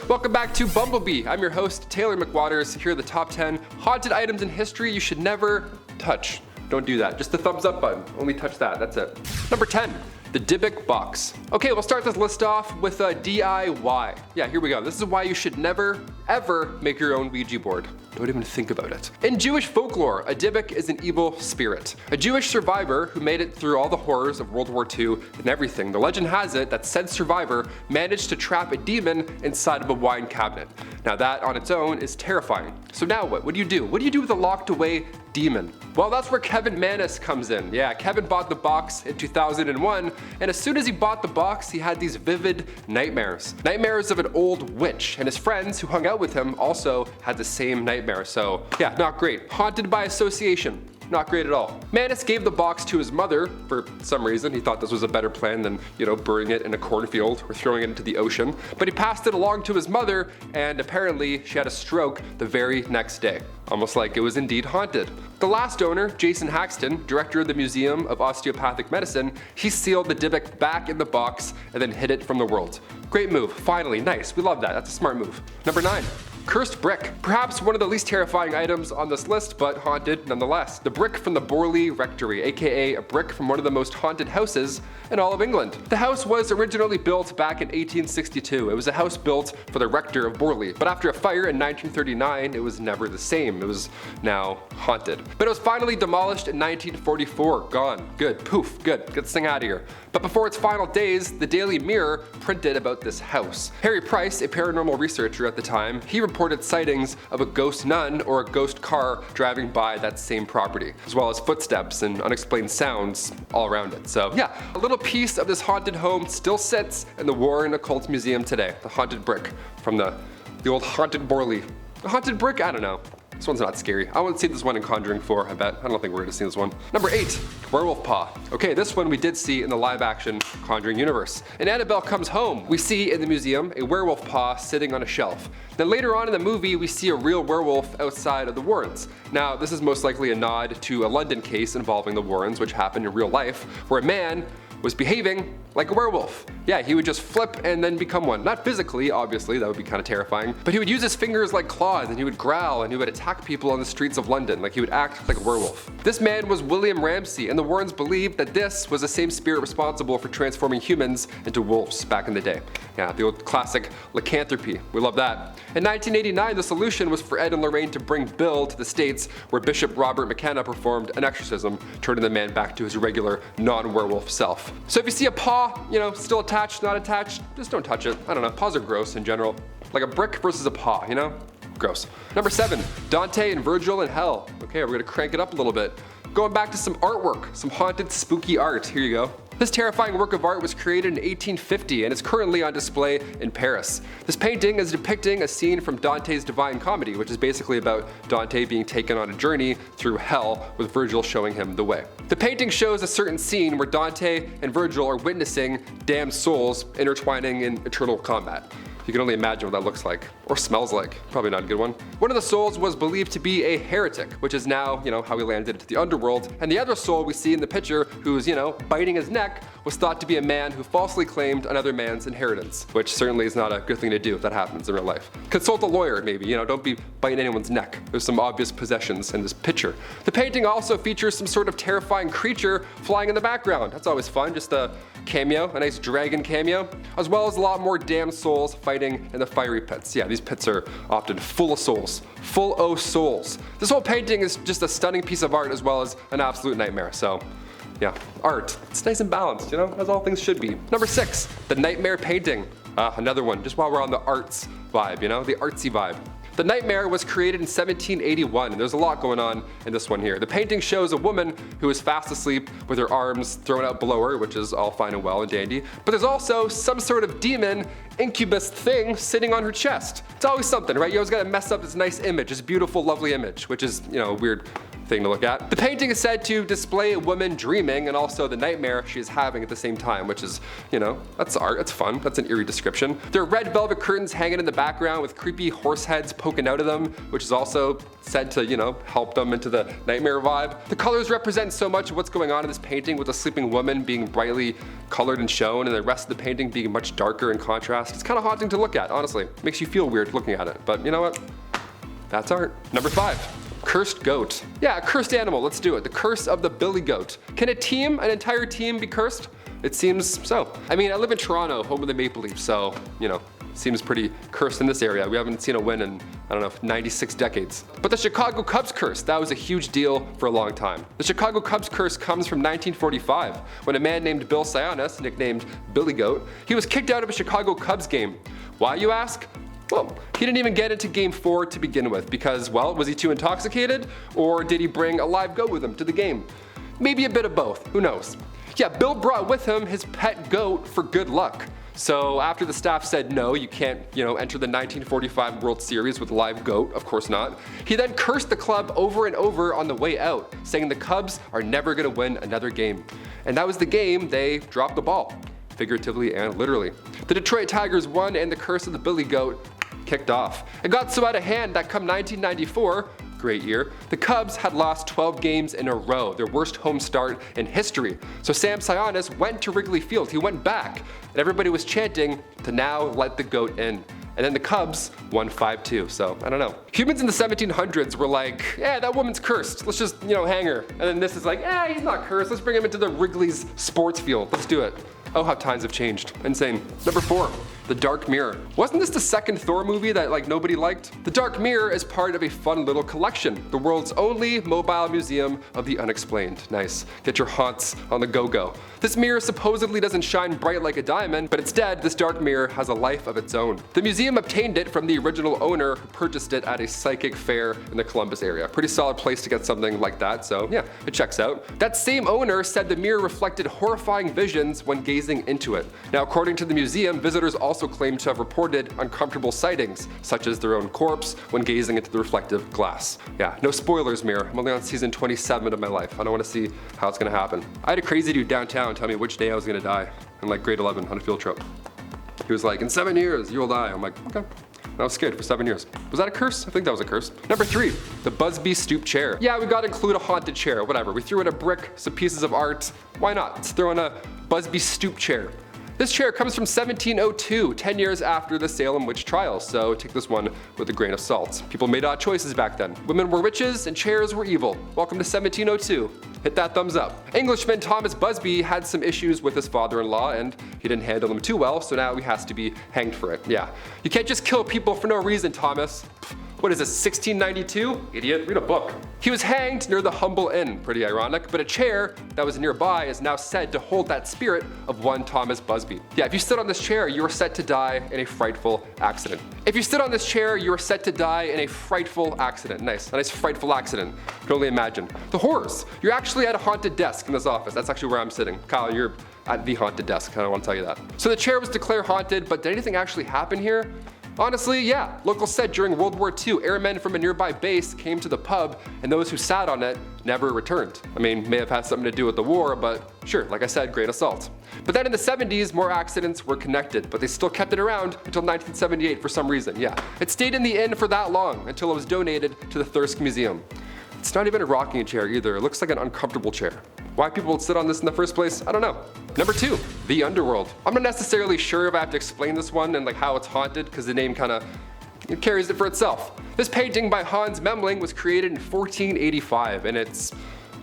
Welcome back to Bumblebee. I'm your host, Taylor McWaters. Here are the top 10 haunted items in history you should never touch. Don't do that. Just the thumbs up button. Only touch that. That's it. Number 10. The Dybbuk Box. Okay, we'll start this list off with a DIY. Yeah, here we go. This is why you should never, ever make your own Ouija board. Don't even think about it. In Jewish folklore, a Dybbuk is an evil spirit. A Jewish survivor who made it through all the horrors of World War II and everything. The legend has it that said survivor managed to trap a demon inside of a wine cabinet. Now that on its own is terrifying. So now what? What do you do? What do you do with a locked away demon? Well, that's where Kevin Mannis comes in. Yeah, Kevin bought the box in 2001, and as soon as he bought the box, he had these vivid nightmares. Nightmares of an old witch, and his friends who hung out with him also had the same nightmare. So yeah, not great. Haunted by association. Not great at all. Mannis gave the box to his mother for some reason. He thought this was a better plan than, burying it in a cornfield or throwing it into the ocean. But he passed it along to his mother, and apparently she had a stroke the very next day. Almost like it was indeed haunted. The last owner, Jason Haxton, director of the Museum of Osteopathic Medicine, he sealed the Dybbuk back in the box and then hid it from the world. Great move. Finally, nice. We love that. That's a smart move. Number 9. Cursed brick. Perhaps one of the least terrifying items on this list, but haunted nonetheless. The brick from the Borley Rectory, aka a brick from one of the most haunted houses in all of England. The house was originally built back in 1862. It was a house built for the rector of Borley, but after a fire in 1939, it was never the same. It was now haunted. But it was finally demolished in 1944. Gone. Good. Poof. Good. Get this thing out of here. But before its final days, the Daily Mirror printed about this house. Harry Price, a paranormal researcher at the time, he reported sightings of a ghost nun or a ghost car driving by that same property, as well as footsteps and unexplained sounds all around it. So yeah, a little piece of this haunted home still sits in the Warren Occult Museum today. The haunted brick from the old haunted Borley. The haunted brick? I don't know. This one's not scary. I want to see this one in Conjuring 4, I bet. I don't think we're going to see this one. Number 8, Werewolf Paw. Okay, this one we did see in the live-action Conjuring universe. In Annabelle Comes Home, we see in the museum a werewolf paw sitting on a shelf. Then later on in the movie, we see a real werewolf outside of the Warrens. Now, this is most likely a nod to a London case involving the Warrens, which happened in real life, where a man was behaving like a werewolf. Yeah, he would just flip and then become one. Not physically, obviously, that would be kind of terrifying, but he would use his fingers like claws and he would growl and he would attack people on the streets of London, like he would act like a werewolf. This man was William Ramsay, and the Warrens believed that this was the same spirit responsible for transforming humans into wolves back in the day. Yeah, the old classic lycanthropy. We love that. In 1989, the solution was for Ed and Lorraine to bring Bill to the States, where Bishop Robert McKenna performed an exorcism, turning the man back to his regular non-werewolf self. So if you see a paw, still attached, not attached, just don't touch it. I don't know, paws are gross in general. Like a brick versus a paw, Gross. Number 7, Dante and Virgil in Hell. Okay, we're gonna crank it up a little bit. Going back to some artwork, some haunted, spooky art. Here you go. This terrifying work of art was created in 1850 and is currently on display in Paris. This painting is depicting a scene from Dante's Divine Comedy, which is basically about Dante being taken on a journey through hell with Virgil showing him the way. The painting shows a certain scene where Dante and Virgil are witnessing damned souls intertwining in eternal combat. You can only imagine what that looks like, or smells like. Probably not a good one. One of the souls was believed to be a heretic, which is now, how he landed into the underworld. And the other soul we see in the picture, who's, biting his neck, was thought to be a man who falsely claimed another man's inheritance, which certainly is not a good thing to do if that happens in real life. Consult a lawyer, maybe, don't be biting anyone's neck. There's some obvious possessions in this picture. The painting also features some sort of terrifying creature flying in the background. That's always fun, just a cameo, a nice dragon cameo, as well as a lot more damned souls fighting in the fiery pits. Yeah, these pits are often full of souls. Full o' souls. This whole painting is just a stunning piece of art as well as an absolute nightmare, so yeah, art. It's nice and balanced, as all things should be. Number 6, the Nightmare Painting. Another one, just while we're on the arts vibe, the artsy vibe. The Nightmare was created in 1781, and there's a lot going on in this one here. The painting shows a woman who is fast asleep with her arms thrown out below her, which is all fine and well and dandy, but there's also some sort of demon, incubus thing sitting on her chest. It's always something, right? You always gotta mess up this nice image, this beautiful, lovely image, which is, a weird thing to look at. The painting is said to display a woman dreaming and also the nightmare she is having at the same time, which is, you know, that's art, that's fun, that's an eerie description. There are red velvet curtains hanging in the background with creepy horse heads poking out of them, which is also said to, you know, help them into the nightmare vibe. The colors represent so much of what's going on in this painting, with the sleeping woman being brightly colored and shown and the rest of the painting being much darker in contrast. It's kind of haunting to look at, honestly. Makes you feel weird looking at it, but you know what? That's art. Number 5. Cursed goat. Yeah, a cursed animal, let's do it. The curse of the billy goat. Can an entire team be cursed? It seems so. I mean, I live in Toronto, home of the Maple Leafs, so, you know, seems pretty cursed in this area. We haven't seen a win in, I don't know, 96 decades. But the Chicago Cubs curse, that was a huge deal for a long time. The Chicago Cubs curse comes from 1945, when a man named Bill Sionis, nicknamed Billy Goat, he was kicked out of a Chicago Cubs game. Why, you ask? Well, he didn't even get into game 4 to begin with because, well, was he too intoxicated, or did he bring a live goat with him to the game? Maybe a bit of both, who knows? Yeah, Bill brought with him his pet goat for good luck. So after the staff said no, you can't, enter the 1945 World Series with a live goat, of course not, he then cursed the club over and over on the way out, saying the Cubs are never gonna win another game. And that was the game they dropped the ball, figuratively and literally. The Detroit Tigers won and the curse of the Billy Goat kicked off. It got so out of hand that come 1994, great year, the Cubs had lost 12 games in a row, their worst home start in history. So Sam Sionis went to Wrigley Field, he went back, and everybody was chanting to now let the goat in. And then the Cubs won 5-2, so I don't know. Humans in the 1700s were like, yeah, that woman's cursed, let's just, hang her. And then this is like, he's not cursed, let's bring him into the Wrigley's sports field, let's do it. Oh, how times have changed. Insane. Number 4. The Dark Mirror. Wasn't this the second Thor movie that nobody liked? The Dark Mirror is part of a fun little collection, the world's only mobile museum of the unexplained. Nice. Get your haunts on the go-go. This mirror supposedly doesn't shine bright like a diamond, but instead this dark mirror has a life of its own. The museum obtained it from the original owner who purchased it at a psychic fair in the Columbus area. Pretty solid place to get something like that, so yeah, it checks out. That same owner said the mirror reflected horrifying visions when gazing into it. Now, according to the museum, visitors also claim to have reported uncomfortable sightings, such as their own corpse when gazing into the reflective glass. Yeah, no spoilers, mirror. I'm only on season 27 of my life. I don't want to see how it's gonna happen. I had a crazy dude downtown tell me which day I was gonna die in grade 11 on a field trip. He was like, in 7 years, you will die. I'm like, okay. And I was scared for 7 years. Was that a curse? I think that was a curse. Number 3, the Busby Stoop chair. Yeah, we gotta include a haunted chair, whatever. We threw in a brick, some pieces of art. Why not? Let's throw in a Busby Stoop chair. This chair comes from 1702, 10 years after the Salem witch trials, so take this one with a grain of salt. People made odd choices back then. Women were witches and chairs were evil. Welcome to 1702. Hit that thumbs up. Englishman Thomas Busby had some issues with his father-in-law and he didn't handle them too well, so now he has to be hanged for it. Yeah, you can't just kill people for no reason, Thomas. What is this, 1692? Idiot, read a book. He was hanged near the Humble Inn, pretty ironic, but a chair that was nearby is now said to hold that spirit of one Thomas Busby. Yeah, if you stood on this chair, you were set to die in a frightful accident. If you stood on this chair, you were set to die in a frightful accident. Nice, a nice frightful accident. You can only imagine. The horrors. You're actually at a haunted desk in this office. That's actually where I'm sitting. Kyle, you're at the haunted desk. I don't want to tell you that. So the chair was declared haunted, but did anything actually happen here? Honestly, yeah. Locals said during World War II, airmen from a nearby base came to the pub, and those who sat on it never returned. I mean, may have had something to do with the war, but sure, like I said, grain of salt. But then in the 70s, more accidents were connected, but they still kept it around until 1978 for some reason, yeah. It stayed in the inn for that long, until it was donated to the Thirsk Museum. It's not even a rocking chair either, it looks like an uncomfortable chair. Why people would sit on this in the first place, I don't know. Number 2, the Underworld. I'm not necessarily sure if I have to explain this one and how it's haunted, because the name it carries it for itself. This painting by Hans Memling was created in 1485, and it's,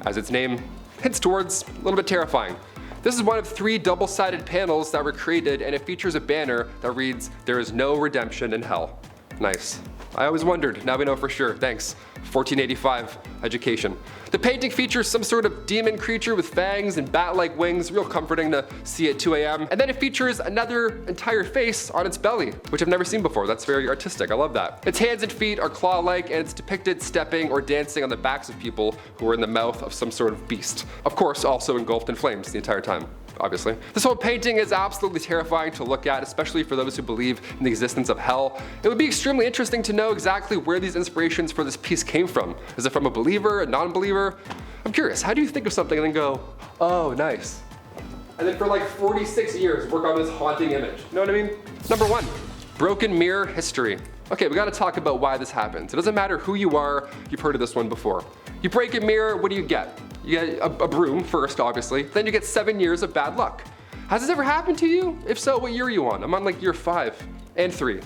as its name hints towards, a little bit terrifying. This is one of 3 double-sided panels that were created, and it features a banner that reads, "There is no redemption in hell." Nice. I always wondered, now we know for sure, thanks. 1485 education. The painting features some sort of demon creature with fangs and bat-like wings, real comforting to see at 2 a.m. And then it features another entire face on its belly, which I've never seen before. That's very artistic, I love that. Its hands and feet are claw-like and it's depicted stepping or dancing on the backs of people who are in the mouth of some sort of beast. Of course, also engulfed in flames the entire time. obviously. This whole painting is absolutely terrifying to look at, especially for those who believe in the existence of hell. It would be extremely interesting to know exactly where these inspirations for this piece came from. Is it from a believer, a non-believer? I'm curious, how do you think of something and then go, oh, nice? And then for like 46 years, work on this haunting image. You know what I mean? Number 1, broken mirror history. Okay, we gotta talk about why this happens. It doesn't matter who you are, you've heard of this one before. You break a mirror, what do you get? You get a broom first, obviously. Then you get 7 years of bad luck. Has this ever happened to you? If so, what year are you on? I'm on like year 5 and 3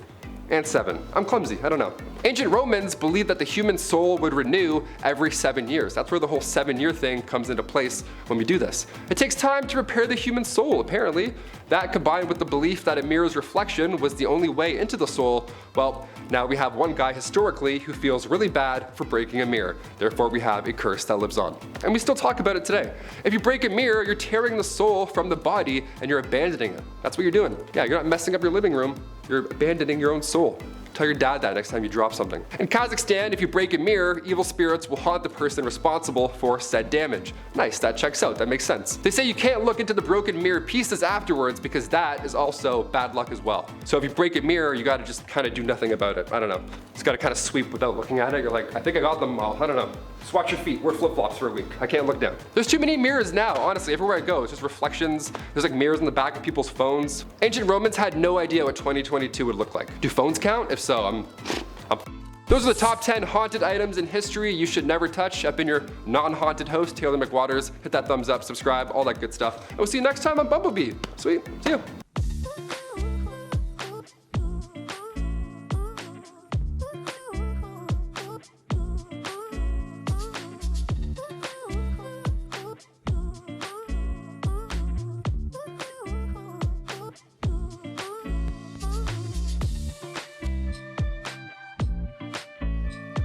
and 7. I'm clumsy, I don't know. Ancient Romans believed that the human soul would renew every 7 years. That's where the whole 7-year thing comes into place when we do this. It takes time to repair the human soul, apparently. That combined with the belief that a mirror's reflection was the only way into the soul, well, now we have one guy historically who feels really bad for breaking a mirror. Therefore, we have a curse that lives on. And we still talk about it today. If you break a mirror, you're tearing the soul from the body and you're abandoning it. That's what you're doing. Yeah, you're not messing up your living room, you're abandoning your own soul. Tell your dad that next time you drop something. In Kazakhstan, if you break a mirror, evil spirits will haunt the person responsible for said damage. Nice, that checks out, that makes sense. They say you can't look into the broken mirror pieces afterwards because that is also bad luck as well. So if you break a mirror, you gotta just kind of do nothing about it. I don't know. Just gotta kind of sweep without looking at it. You're like, I think I got them all. I don't know. Just watch your feet. Wear flip-flops for a week. I can't look down. There's too many mirrors now, honestly. Everywhere I go, it's just reflections. There's like mirrors in the back of people's phones. Ancient Romans had no idea what 2022 would look like. Do phones count? If so, Those are the top 10 haunted items in history you should never touch. I've been your non-haunted host, Taylor McWaters. Hit that thumbs up, subscribe, all that good stuff. And we'll see you next time on Bumblebee. Sweet, see you.